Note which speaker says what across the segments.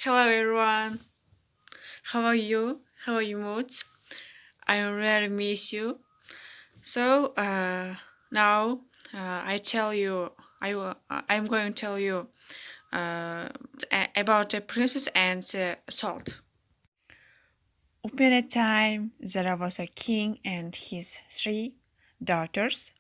Speaker 1: Hello everyone. How are you? How are you moods? I really miss you. So now I tell you I'm going to tell you uh, about the princess and the salt. Upon a time there was a king and his 3 daughters.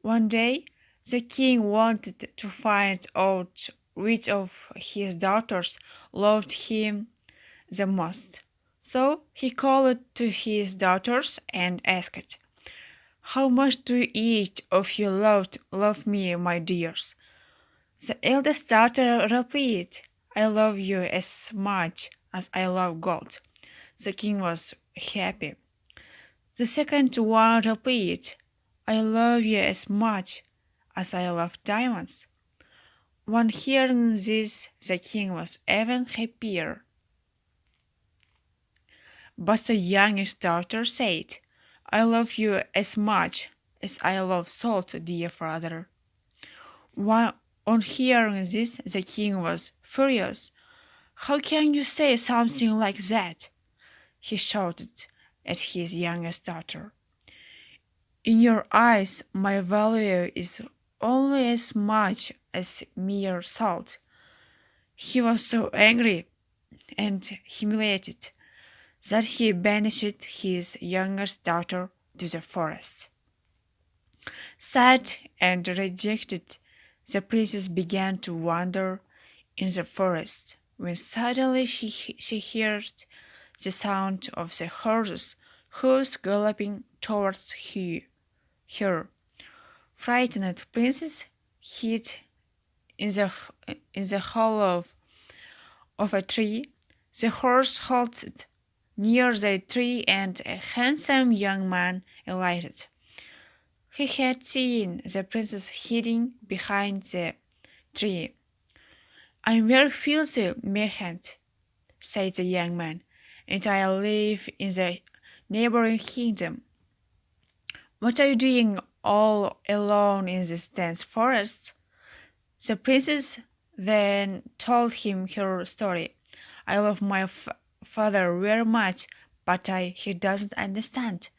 Speaker 1: One day the king wanted to find out which of his daughters loved him the most. So he called to his daughters and asked, "How much do each of you love me, my dears?" The eldest daughter replied, "I love you as much as I love gold." The king was happy. The second one replied, "I love you as much as I love diamonds." On hearing this, the king was even happier. But the youngest daughter said, "I love you as much as I love salt, dear father." On hearing this, the king was furious. "How can you say something like that?" he shouted at his youngest daughter. "In your eyes, my value is only as much as mere salt." He was so angry and humiliated that he banished his youngest daughter to the forest. Sad and rejected, the princess began to wander in the forest, when suddenly she heard the sound of the horses' hoofs galloping towards her. Frightened princess hid in the hollow of a tree. The horse halted near the tree and a handsome young man alighted. He had seen the princess hiding behind the tree. "I'm very filthy merchant," said the young man, "and I live in the neighboring kingdom. What are you doing all alone in this dense forest?" The princess then told him her story. "I love my father very much, but he doesn't understand,"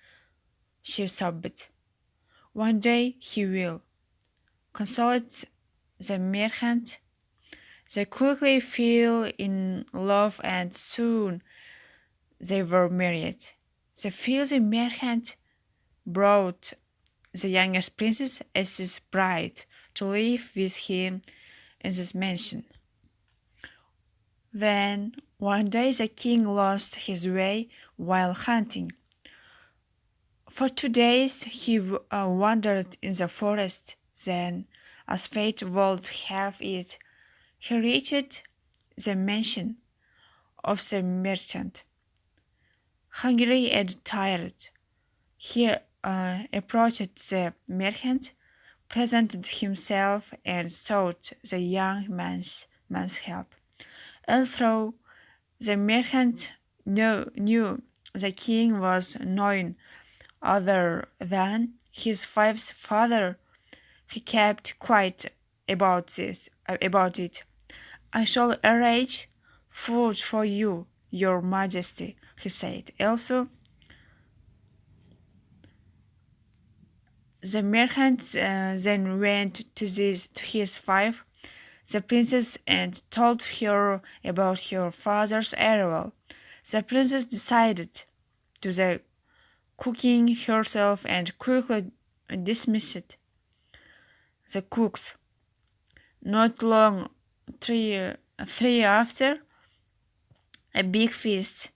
Speaker 1: she sobbed. "One day he will," consoled the merchant. They quickly fell in love and soon they were married. The filthy merchant brought the youngest princess as his bride to live with him in this mansion. Then one day the king lost his way while hunting. For 2 days he wandered in the forest. Then, as fate would have it, he reached the mansion of the merchant. Hungry and tired, he approached the merchant, presented himself, and sought the young man's help. Although the merchant knew the king was none other than his wife's father, he kept quiet about it. "I shall arrange food for you, your majesty," he said. Also, the merchant then went to his wife, the princess, and told her about her father's arrival. The princess decided to the cooking herself and quickly dismissed the cooks. Not long three after, a big feast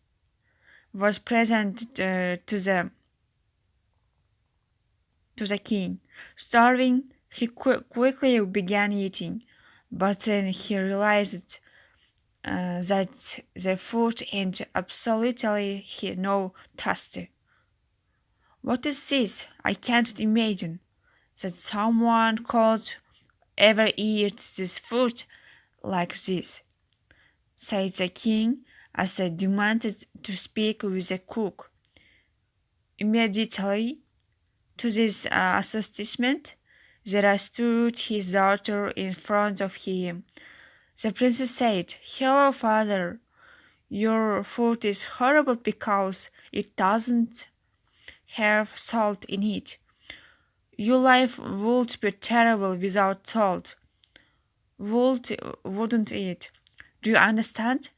Speaker 1: was presented to the king. Starving, he quickly began eating, but then he realized that the food ain't absolutely no tasty. "What is this? I can't imagine that someone could ever eat this food like this," said the king as they demanded to speak with the cook. Immediately to this astonishment, there stood his daughter in front of him. The princess said, "Hello, father. Your food is horrible because it doesn't have salt in it. Your life would be terrible without salt, wouldn't it? Do you understand?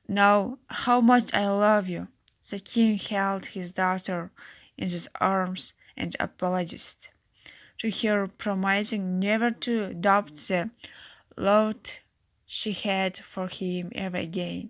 Speaker 1: Know how much I love you." The king held his daughter in his arms and apologized to her, promising never to doubt the love she had for him ever again.